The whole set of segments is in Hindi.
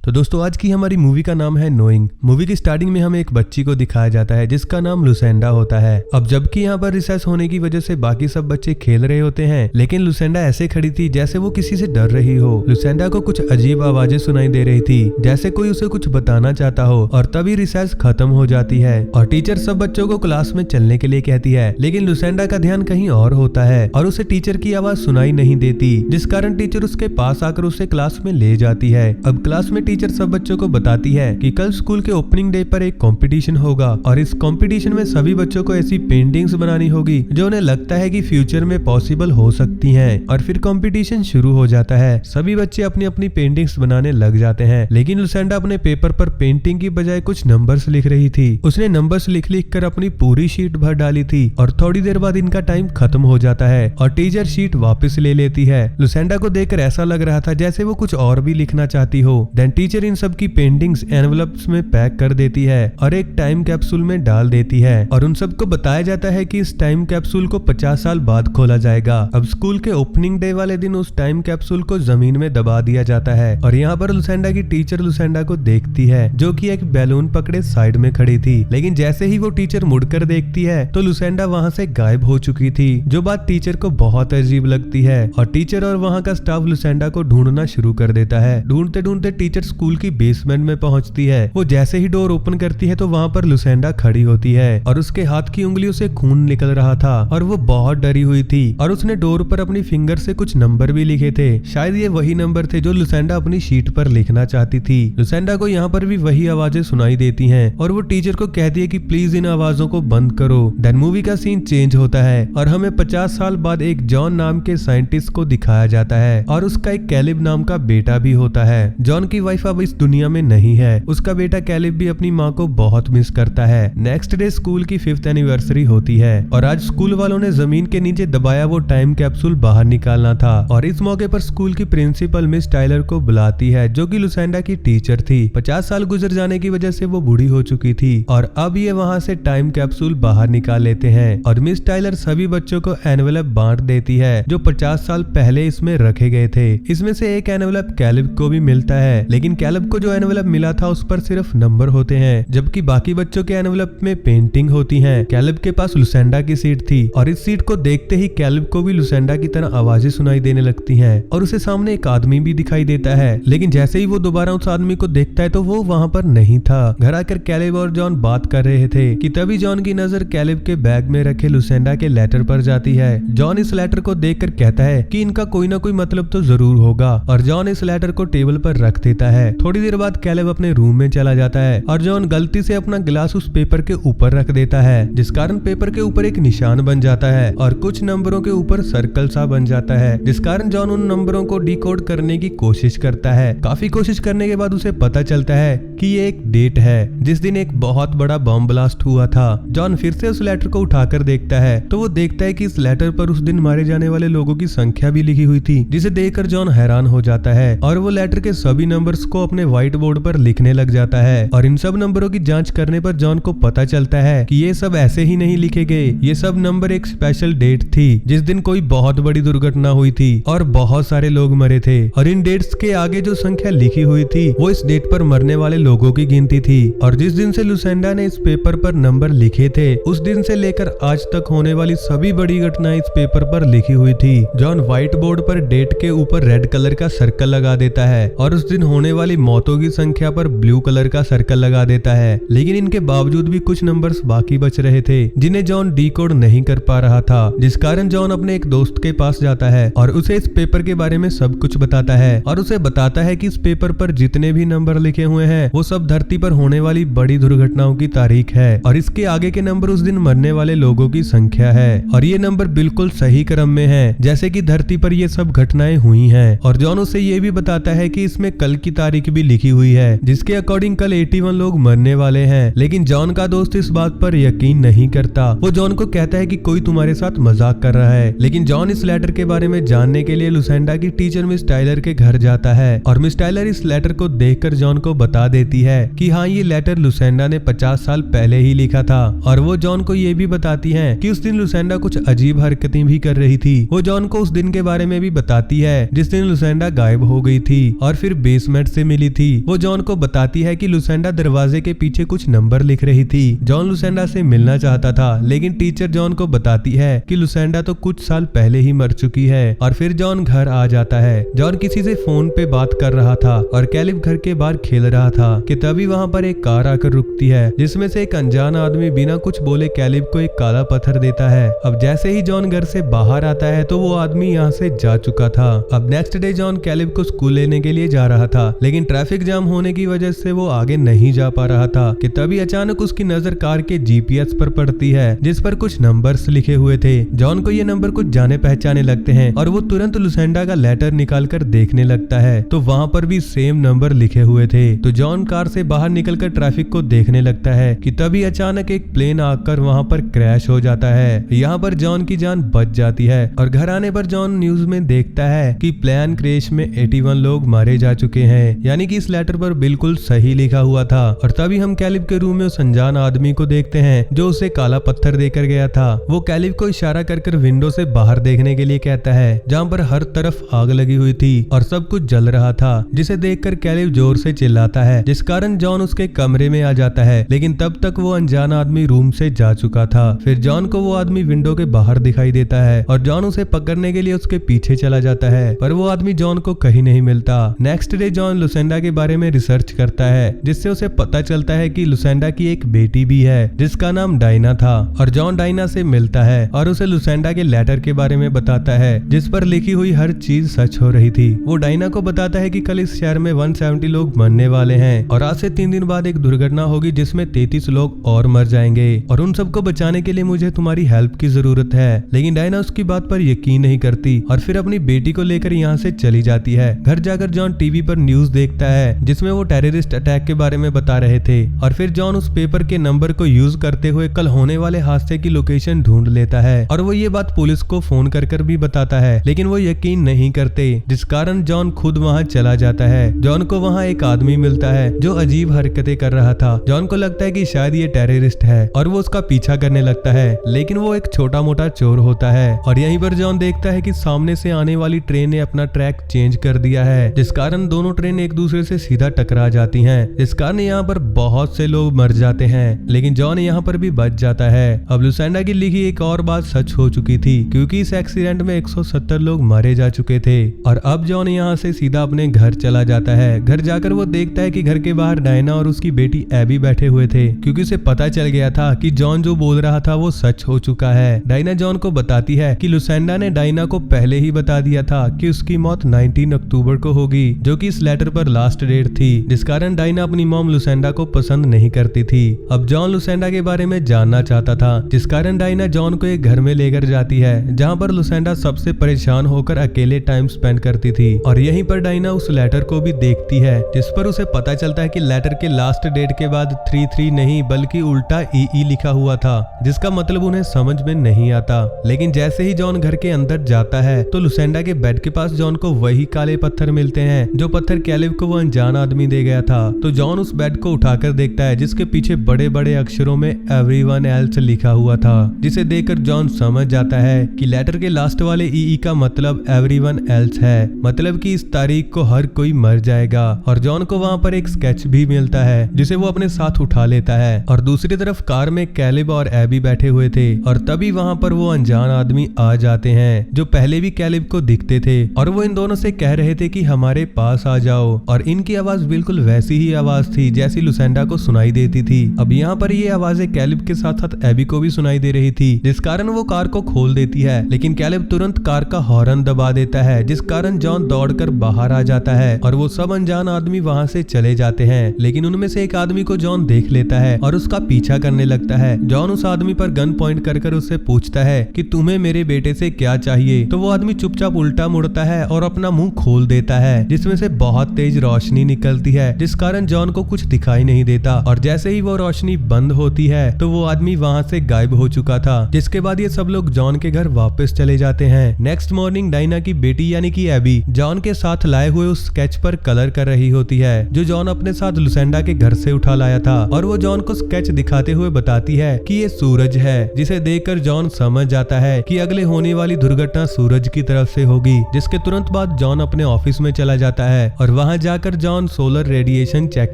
तो दोस्तों आज की हमारी मूवी का नाम है नोइंग। मूवी की स्टार्टिंग में हमें एक बच्ची को दिखाया जाता है जिसका नाम लुसेंडा होता है। अब जबकि यहाँ पर रिसेस होने की वजह से बाकी सब बच्चे खेल रहे होते हैं, लेकिन लुसेंडा ऐसे खड़ी थी जैसे वो किसी से डर रही हो। लुसेंडा को कुछ अजीब आवाजें सुनाई दे रही थी, जैसे कोई उसे कुछ बताना चाहता हो। और तभी रिसेस खत्म हो जाती है और टीचर सब बच्चों को क्लास में चलने के लिए कहती है, लेकिन लुसेंडा का ध्यान कहीं और होता है और उसे टीचर की आवाज सुनाई नहीं देती, जिस कारण टीचर उसके पास आकर उसे क्लास में ले जाती है। अब क्लास में टीचर सब बच्चों को बताती है कि कल स्कूल के ओपनिंग डे पर एक कंपटीशन होगा और इस कंपटीशन में सभी बच्चों को ऐसी पेंटिंग्स बनानी होगी जो उन्हें लगता है कि फ्यूचर में पॉसिबल हो सकती हैं। और फिर कंपटीशन शुरू हो जाता है। सभी बच्चे अपनी अपनी पेंटिंग्स बनाने लग जाते हैं, लेकिन लुसेंडा अपने पेपर पर पेंटिंग की बजाय कुछ नंबर्स लिख रही थी। उसने नंबर्स लिख लिख कर अपनी पूरी शीट भर डाली थी और थोड़ी देर बाद इनका टाइम खत्म हो जाता है और टीचर शीट वापस ले लेती है। लुसेंडा को देखकर ऐसा लग रहा था जैसे वो कुछ और भी लिखना चाहती हो। देन टीचर इन सब की पेंटिंग्स एनवलप्स में पैक कर देती है और एक टाइम कैप्सूल में डाल देती है और उन सबको बताया जाता है कि इस टाइम कैप्सूल को 50 साल बाद खोला जाएगा। अब स्कूल के ओपनिंग डे वाले दिन उस टाइम कैप्सूल को जमीन में दबा दिया जाता है और यहाँ पर लुसेंडा की टीचर लुसेंडा को देखती है जो कि एक बैलून पकड़े साइड में खड़ी थी, लेकिन जैसे ही वो टीचर मुड़कर देखती है तो लुसेंडा वहाँ से गायब हो चुकी थी, जो बात टीचर को बहुत अजीब लगती है। और टीचर और वहाँ का स्टाफ लुसेंडा को ढूंढना शुरू कर देता है। ढूंढते ढूंढते टीचर स्कूल की बेसमेंट में पहुंचती है। वो जैसे ही डोर ओपन करती है तो वहाँ पर लुसेंडा खड़ी होती है और उसके हाथ की उंगलियों से खून निकल रहा था और वो बहुत डरी हुई थी और उसने डोर पर अपनी फिंगर से कुछ नंबर भी लिखे थे। शायद ये वही नंबर थे जो लुसेंडा अपनी शीट पर लिखना चाहती थी। लुसेंडा को यहाँ पर भी वही आवाजें सुनाई देती हैं और वो टीचर को कहती है कि प्लीज इन आवाजों को बंद करो। देन मूवी का सीन चेंज होता है और हमें 50 साल बाद एक जॉन नाम के साइंटिस्ट को दिखाया जाता है और उसका एक कैलिब नाम का बेटा भी होता है। जॉन की वाइफ अब इस दुनिया में नहीं है। उसका बेटा कैलिब भी अपनी माँ को बहुत मिस करता है। नेक्स्ट डे स्कूल की 5th एनिवर्सरी होती है और आज स्कूल वालों ने जमीन के नीचे दबाया वो टाइम कैप्सूल बाहर निकालना था और इस मौके पर स्कूल की प्रिंसिपल मिस टाइलर को बुलाती है जो कि लुसेंडा की टीचर थी। 50 साल गुजर जाने की वजह से वो बूढ़ी हो चुकी थी और अब ये वहाँ से टाइम कैप्सूल बाहर निकाल लेते हैं और मिस टाइलर सभी बच्चों को एनवेलप बांट देती है जो 50 साल पहले इसमें रखे गए थे। इसमें से एक एनवेलप कैलिब को भी मिलता है, लेकिन कैलिब को जो एनवेलप मिला था उस पर सिर्फ नंबर होते हैं, जबकि बाकी बच्चों के एनवेलप में पेंटिंग होती है। कैलिब के पास लुसेंडा की सीट थी और इस सीट को देखते ही कैलिब को भी लुसेंडा की तरह आवाजें सुनाई देने लगती हैं और उसे सामने एक आदमी भी दिखाई देता है, लेकिन जैसे ही वो दोबारा उस आदमी को देखता है तो वो वहाँ पर नहीं था। घर आकर कैलिब और जॉन बात कर रहे थे कि तभी जॉन की नजर कैलिब के बैग में रखे लुसेंडा के लेटर पर जाती है। जॉन इस लेटर को देखकर कहता है कि इनका कोई ना कोई मतलब तो जरूर होगा और जॉन इस लेटर को टेबल पर रख देता है। थोड़ी देर बाद कैलिब अपने रूम में चला जाता है और जॉन गलती से अपना गिलास उस पेपर के ऊपर रख देता है, जिस कारण पेपर के ऊपर एक निशान बन जाता है और कुछ नंबरों के ऊपर सर्कल सा बन जाता है, जिस कारण जॉन उन नंबरों को डिकोड करने की कोशिश करता है। काफी कोशिश करने के बाद उसे पता चलता है कि ये एक डेट है जिस दिन एक बहुत बड़ा बम ब्लास्ट हुआ था। जॉन फिर से उस लेटर को उठाकर देखता है तो वो देखता है कि इस लेटर पर उस दिन मारे जाने वाले लोगों की संख्या भी लिखी हुई थी, जिसे देखकर जॉन हैरान हो जाता है और वो लेटर के सभी नंबर्स को अपने व्हाइट बोर्ड पर लिखने लग जाता है। और इन सब नंबरों की जांच करने पर जॉन को पता चलता है कि ये सब ऐसे ही नहीं लिखे गए। ये सब नंबर एक स्पेशल डेट थी जिस दिन कोई बहुत बड़ी दुर्घटना हुई थी और बहुत सारे लोग मरे थे और इन डेट्स के आगे जो संख्या लिखी हुई थी वो इस डेट पर मरने वाले लोगों की गिनती थी। और जिस दिन से लुसेंडा ने इस पेपर पर नंबर लिखे थे उस दिन से लेकर आज तक होने वाली सभी बड़ी घटनाएं इस पेपर पर लिखी हुई थी। जॉन व्हाइट बोर्ड पर डेट के ऊपर रेड कलर का सर्कल लगा देता है और उस दिन होने वाली मौतों की संख्या पर ब्लू कलर का सर्कल लगा देता है, लेकिन इनके बावजूद भी कुछ नंबर्स बाकी बच रहे थे जिन्हें जॉन डिकोड नहीं कर पा रहा था, जिस कारण जॉन अपने एक दोस्त के पास जाता है और उसे इस पेपर के बारे में सब कुछ बताता है और उसे बताता है कि इस पेपर पर जितने भी नंबर लिखे हुए हैं वो सब धरती पर होने वाली बड़ी दुर्घटनाओं की तारीख है और इसके आगे के नंबर उस दिन मरने वाले लोगों की संख्या है और ये नंबर बिल्कुल सही क्रम में है जैसे कि धरती पर ये सब घटनाएं हुई हैं। और जॉन उसे ये भी बताता है कि इसमें कल की तारीख भी लिखी हुई है जिसके अकॉर्डिंग कल 81 लोग मरने वाले हैं, लेकिन जॉन का दोस्त इस बात पर यकीन नहीं करता। वो जॉन को कहता है कि कोई तुम्हारे साथ मजाक कर रहा है, लेकिन जॉन इस लेटर के बारे में जानने के लिए लुसेंडा की टीचर मिस टाइलर के घर जाता है और मिस टाइलर इस लेटर को देखकर जॉन को बता देती है कि हाँ ये लेटर लुसेंडा ने 50 साल पहले ही लिखा था। और वो जॉन को ये भी बताती है कि उस दिन लुसेंडा कुछ अजीब हरकतें भी कर रही थी। वो जॉन को उस दिन के बारे में भी बताती है जिस दिन लुसेंडा गायब हो गई थी और फिर बेसमेंट से मिली थी वो जॉन को बताती है कि लुसेंडा दरवाजे के पीछे कुछ नंबर लिख रही थी। जॉन लुसेंडा से मिलना चाहता था, लेकिन टीचर जॉन को बताती है कि लुसेंडा तो कुछ साल पहले ही मर चुकी है। और फिर जॉन घर आ जाता है। जॉन किसी से फोन पे बात कर रहा था और कैलिब घर के बाहर खेल रहा था कि तभी वहाँ पर एक कार आकर रुकती है, जिसमें से एक अनजान आदमी बिना कुछ बोले कैलिब को एक काला पत्थर देता है। अब जैसे ही जॉन घर से बाहर आता है तो वो आदमी यहाँ से जा चुका था। अब नेक्स्ट डे जॉन कैलिब को स्कूल लेने के लिए जा रहा था, लेकिन ट्रैफिक जाम होने की वजह से वो आगे नहीं जा पा रहा था कि तभी अचानक उसकी नजर कार के जीपीएस पर पड़ती है, जिस पर कुछ नंबर्स लिखे हुए थे। जॉन को ये नंबर कुछ जाने पहचाने लगते हैं और वो तुरंत लुसेंडा का लेटर निकाल कर देखने लगता है, तो वहाँ पर भी सेम नंबर लिखे हुए थे। तो जॉन कार से बाहर निकलकर ट्रैफिक को देखने लगता है कि तभी अचानक एक प्लेन आकर वहाँ पर क्रैश हो जाता है। यहाँ पर जॉन की जान बच जाती है और घर आने पर जॉन न्यूज में देखता है कि प्लेन क्रैश में 81 लोग मारे जा चुके हैं, यानी कि इस लेटर पर बिल्कुल सही लिखा हुआ था। और तभी हम कैलिब के रूम में उस अनजान आदमी को देखते हैं जो उसे काला पत्थर देकर गया था। वो कैलिब को इशारा कर विंडो से बाहर देखने के लिए कहता है, जहाँ पर हर तरफ आग लगी हुई थी और सब कुछ जल रहा था, जिसे देखकर कैलिब जोर से चिल्लाता है, जिस कारण जॉन उसके कमरे में आ जाता है। लेकिन तब तक वो अनजान आदमी रूम से जा चुका था। फिर जॉन को वो आदमी विंडो के बाहर दिखाई देता है और जॉन उसे पकड़ने के लिए उसके पीछे चला जाता है, पर वो आदमी जॉन को कहीं नहीं मिलता। नेक्स्ट डे जॉन लुसेंडा के बारे में रिसर्च करता है, जिससे उसे पता चलता है कि लुसेंडा की एक बेटी भी है जिसका नाम डायना था। और जॉन डायना से मिलता है और उसे लुसेंडा के लेटर के बारे में बताता है, जिस पर लिखी हुई हर चीज सच हो रही थी। वो डायना को बताता है कि कल इस शहर में 170 लोग मरने वाले हैं और आज से 3 दिन बाद एक दुर्घटना होगी जिसमें 33 लोग और मर जाएंगे और उन सबको बचाने के लिए मुझे तुम्हारी हेल्प की जरूरत है। लेकिन डायना उसकी बात पर यकीन नहीं करती और फिर अपनी बेटी को लेकर यहाँ से चली जाती है। घर जाकर जॉन टीवी पर न्यूज देखता है, जिसमें वो टेररिस्ट अटैक के बारे में बता रहे थे। और फिर जॉन उस पेपर के नंबर को यूज करते हुए कल होने वाले हादसे की लोकेशन ढूंढ लेता है और वो ये बात पुलिस को फोन कर भी बताता है, लेकिन वो यकीन नहीं करते, जिस कारण जॉन खुद वहाँ चला जाता है। जॉन को वहाँ एक आदमी मिलता है जो अजीब हरकतें कर रहा था। जॉन को लगता है कि शायद ये टेररिस्ट है और वो उसका पीछा करने लगता है, लेकिन वो एक छोटा मोटा चोर होता है। और यहीं पर जॉन देखता है कि सामने से आने वाली ट्रेन ने अपना ट्रैक चेंज कर दिया है, जिस कारण दोनों ट्रेन एक दूसरे से सीधा टकरा जाती हैं, जिस कारण यहाँ पर बहुत से लोग मर जाते हैं, लेकिन जॉन यहाँ पर भी बच जाता है। अब लुसेंडा की लिखी एक और बात सच हो चुकी थी, क्योंकि इस एक्सीडेंट में 170 लोग मारे जा चुके थे। और अब जॉन यहाँ से सीधा अपने घर चला जाता है। घर जाकर वो देखता है कि घर के बाहर डायना और उसकी बेटी एबी बैठे हुए थे, क्योंकि उसे पता चल गया था कि जॉन जो बोल रहा था वो सच हो चुका है। डायना जॉन को बताती है कि लुसेंडा ने डायना को पहले ही बता दिया था कि उसकी मौत 19 अक्टूबर को होगी, जो कि इस लेटर पर लास्ट डेट थी, जिस कारण डायना अपनी मॉम लुसेंडा को पसंद नहीं करती थी। अब जॉन लुसेंडा के बारे में जानना चाहता था, जिस कारण डायना जॉन को एक घर में लेकर जाती है, जहाँ पर लुसेंडा सबसे परेशान होकर अकेले टाइम स्पेंड करती थी। और यहीं पर डायना उस लेटर को भी देखती है, जिस पर उसे पता चलता है कि लेटर के लास्ट डेट के बाद 33 नहीं बल्कि उल्टा ई लिखा हुआ था, जिसका मतलब उन्हें समझ में नहीं आता। लेकिन जैसे ही जॉन घर के अंदर जाता है तो लुसेंडा के बेड के पास जॉन को वही काले पत्थर मिलते हैं जो पत्थर कैलिब को वो अनजान आदमी दे गया था। तो जॉन उस बेड को उठाकर देखता है, जिसके पीछे बड़े बड़े अक्षरों में एवरीवन एल्स लिखा हुआ था, जिसे देखकर जॉन समझ जाता है कि लेटर के लास्ट वाले ई का मतलब एवरीवन एल्स है, मतलब कि इस तारीख को हर कोई मर जाएगा। और जॉन को वहाँ पर एक स्केच भी मिलता है, जिसे वो अपने साथ उठा लेता है। और दूसरी तरफ कार में कैलिब और एबी बैठे हुए थे और तभी वहाँ पर वो अनजान आदमी आ जाते हैं, जो पहले भी कैलिब को दिखते थे और वो इन दोनों से कह रहे थे कि हमारे पास आ जाओ। और इनकी आवाज बिल्कुल वैसी ही आवाज थी जैसी लुसेंडा को सुनाई देती थी। अब यहाँ पर ये आवाजें कैलिब के साथ साथ एबी को भी सुनाई दे रही थी, जिस कारण वो कार को खोल देती है, लेकिन कैलिब तुरंत कार का हॉर्न दबा देता है, जिस कारण जॉन दौड़कर बाहर आ जाता है और वो सब अनजान आदमी वहाँ से चले जाते हैं। लेकिन उनमें से एक आदमी को जॉन देख लेता है और उसका पीछा करने लगता है। जॉन उस आदमी पर गन पॉइंट कर उससे पूछता है कि तुम्हें मेरे बेटे से क्या चाहिए। तो वो आदमी चुपचाप उल्टा मुड़ता है और अपना मुंह खोल देता है, जिसमें से बहुत तेज रोशनी निकलती है, जिस कारण जॉन को कुछ दिखाई नहीं देता। और जैसे ही वो रोशनी बंद होती है तो वो आदमी वहाँ से गायब हो चुका था, जिसके बाद ये सब लोग जॉन के घर वापस चले जाते हैं। नेक्स्ट मॉर्निंग डायना की बेटी यानी कि एबी जॉन के साथ लाए हुए उस स्केच पर कलर कर रही होती है, जो जॉन अपने साथ लुसेंडा के घर से उठा लाया था। और वो जॉन को स्केच दिखाते हुए बताती है कि ये सूरज है, जिसे देखकर जॉन समझ जाता है कि अगले होने वाली दुर्घटना सूरज की तरफ से होगी। जिसके तुरंत बाद जॉन अपने ऑफिस में चला जाता है और वहाँ जाकर जॉन सोलर रेडिएशन चेक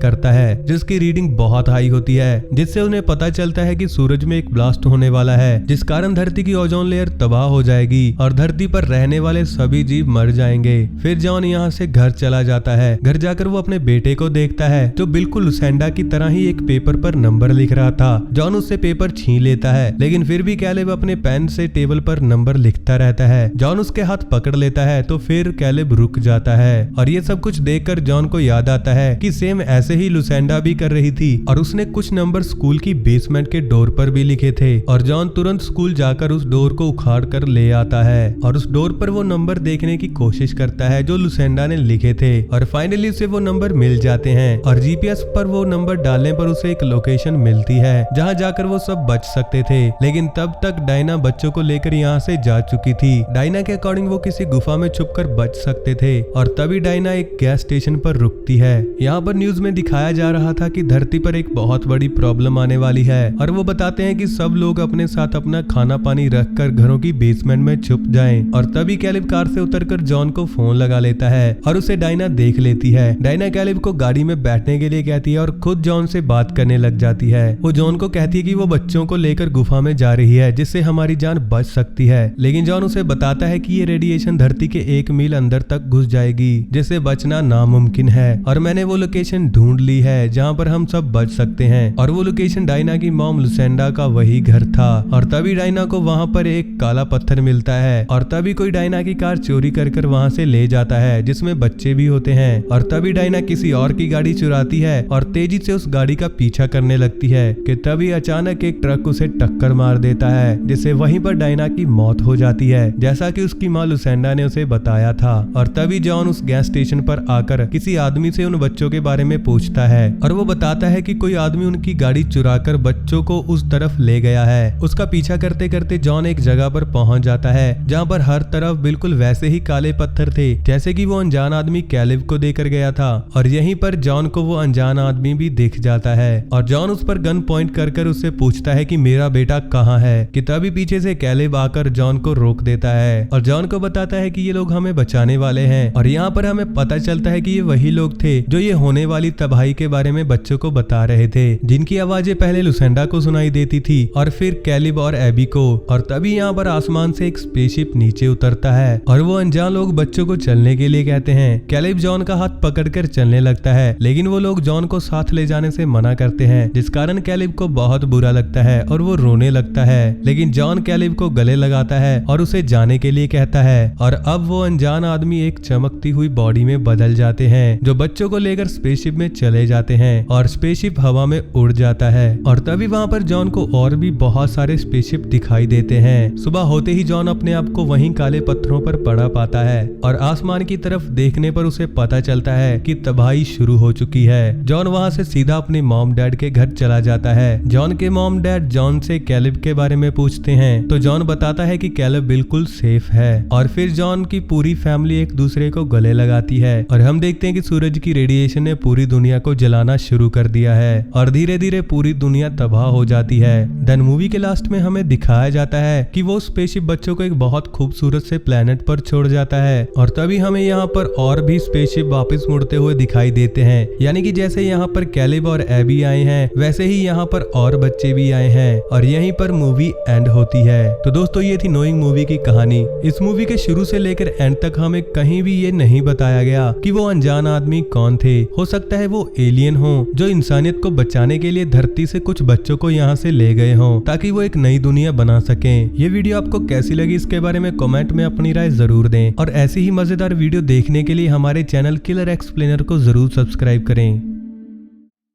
करता है जिसकी रीडिंग बहुत हाई होती है, जिससे उन्हें पता चलता है कि सूरज में एक ब्लास्ट होने वाला है जिस कारण धरती की ओजोन लेयर तबाह हो जाएगी और धरती पर रहने वाले सभी जीव मर जाएंगे। फिर जॉन यहाँ से घर चला जाता है। घर जाकर वो अपने बेटे को देखता है जो बिल्कुल लुसेंडा की तरह ही एक पेपर पर नंबर लिख रहा था। जॉन उससे पेपर छीन लेता है, लेकिन फिर भी कैलेब अपने पेन से टेबल पर नंबर लिखता रहता है। जॉन उसके हाथ पकड़ लेता है तो फिर कैलेब रुक जाता है और ये सब कुछ देखकर जॉन को याद आता है कि सेम ऐसे ही लुसेंडा भी कर रही थी और उसने कुछ नंबर स्कूल की बेसमेंट के डोर पर भी लिखे थे। और जॉन तुरंत स्कूल जाकर उस डोर को उखाड़ कर ले आता है और उस डोर पर वो नंबर देखने की कोशिश करता है जो लुसेंडा ने लिखे थे और फाइनली उसे वो नंबर मिल जाते हैं और जीपीएस पर वो नंबर डालने पर उसे एक लोकेशन मिलती है जहाँ जाकर वो सब बच सकते थे। लेकिन तब तक डायना बच्चों को लेकर यहाँ से जा चुकी थी। डायना के अकॉर्डिंग वो किसी गुफा में छुपकर बच सकते थे और तभी डायना एक गैस स्टेशन पर रुकती है। यहाँ पर न्यूज में दिखाया जा रहा था कि धरती पर एक बहुत बड़ी प्रॉब्लम आने वाली है और वो बताते हैं कि सब लोग अपने साथ अपना खाना पानी रखकर घरों की बेसमेंट में छुप जाएं। और तभी कैलेब कार से उतरकर जॉन को फोन लगा लेता है और उसे डायना देख लेती है। डायना कैलेब को गाड़ी में बैठने के लिए कहती है और खुद जॉन से बात करने लग जाती है। वो जॉन को कहती है कि वो बच्चों को लेकर गुफा में जा रही है जिससे हमारी जान बच सकती है, लेकिन जॉन उसे बताता है कि ये रेडिएशन धरती के 1 मील अंदर तक घुस जाएगी जिससे बचना नामुमकिन है और मैंने वो लोकेशन ढूंढ ली है जहाँ पर हम सब बच सकते हैं। और वो लोकेशन डायना की मॉम लुसेंडा का वही घर था। और तभी डायना को वहाँ पर एक काला पत्थर मिलता है और तभी कोई डायना की कार चोरी कर वहाँ से ले जाता है जिसमें बच्चे भी होते हैं। और तभी डायना किसी और की गाड़ी चुराती है और तेजी से उस गाड़ी का पीछा करने लगती है कि तभी अचानक एक ट्रक उसे टक्कर मार देता है जिससे वहीं पर डायना की मौत हो जाती है जैसा कि उसकी माँ लुसेंडा ने उसे बताया था। और तभी जॉन उस गैस स्टेशन पर आकर किसी आदमी से उन बच्चों के बारे में पूछता है और वो बताता है कि कोई आदमी उनकी गाड़ी चुराकर बच्चों को उस तरफ ले गया है। उसका पीछा करते करते जॉन एक जगह पर पहुंच जाता है जहाँ पर हर तरफ बिल्कुल वैसे ही काले पत्थर थे जैसे कि वो अनजान आदमी कैलेब को देकर गया था। और यहीं पर जॉन को वो अनजान आदमी भी दिख जाता है और जॉन उस पर गन पॉइंट कर उससे पूछता है कि मेरा बेटा कहाँ है। कि तभी पीछे से कैलेब आकर जॉन को रोक देता है और जॉन को बताता है कि ये लोग हमें बचाने वाले हैं। और यहाँ पर हमें पता चलता है कि ये वही लोग थे जो ये होने वाली तबाही के बारे में बच्चों को बता रहे थे, जिनकी आवाजें पहले लुसेंडा को सुनाई देती थी और फिर कैलेब और एबी को। और तभी यहाँ पर आसमान से एक स्पेसशिप नीचे उतरता है और वो अनजान लोग बच्चों को चलने के लिए कहते हैं। कैलेब जॉन का हाथ पकड़कर चलने लगता है, लेकिन वो लोग जॉन को साथ ले जाने से मना करते हैं, जिस कारण कैलेब को बहुत बुरा लगता है और वो रोने लगता है। लेकिन जॉन कैलेब को गले लगाता है और उसे जाने के लिए कहता है। और अब वो अनजान आदमी एक चमकती हुई बॉडी में बदल जाते हैं जो बच्चों को लेकर स्पेसशिप में चले जाते हैं और स्पेसशिप हवा में उड़ जाता है। और तभी वहाँ पर जॉन को और भी बहुत सारे स्पेसशिप दिखाई देते हैं। सुबह होते ही जॉन अपने आप को वहीं काले पत्थरों पर पड़ा पाता है और आसमान की तरफ देखने पर उसे पता चलता है कि तबाही शुरू हो चुकी है। जॉन वहाँ से सीधा अपने मॉम डैड के घर चला जाता है। जॉन के मॉम डैड जॉन से कैलेब के बारे में पूछते हैं तो जॉन बताता है कि कैलेब बिल्कुल सेफ है। और फिर जॉन की पूरी फैमिली एक दूसरे को गले लगाती है और हम देखते हैं कि सूरज की रेडिएशन ने पूरी दुनिया को जलाना शुरू कर दिया है और धीरे धीरे पूरी दुनिया तबाह हो जाती है। देन मूवी के लास्ट में हमें दिखाया जाता है कि वो स्पेसशिप बच्चों को एक बहुत खूबसूरत से प्लेनेट पर छोड़ जाता है और तभी हमें यहाँ पर और भी स्पेसशिप वापस मुड़ते हुए दिखाई देते हैं। यानी कि जैसे यहाँ पर कैलेब और एबी आए हैं वैसे ही यहाँ पर और बच्चे भी आए हैं और यहीं पर मूवी एंड होती है। तो दोस्तों ये थी नोइंग मूवी की कहानी। इस मूवी के शुरू से लेकर एंड तक हमें कहीं भी ये नहीं बताया गया कि वो अनजान आदमी कौन थे। हो सकता है वो एलियन हो जो इंसानियत को बचाने के लिए धरती से कुछ बच्चों को यहाँ से ले गए हों ताकि वो एक नई दुनिया बना सकें। ये वीडियो आपको कैसी लगी इसके बारे में कमेंट में अपनी राय जरूर दें और ऐसी ही मजेदार वीडियो देखने के लिए हमारे चैनल किलर एक्सप्लेनर को जरूर सब्सक्राइब करें।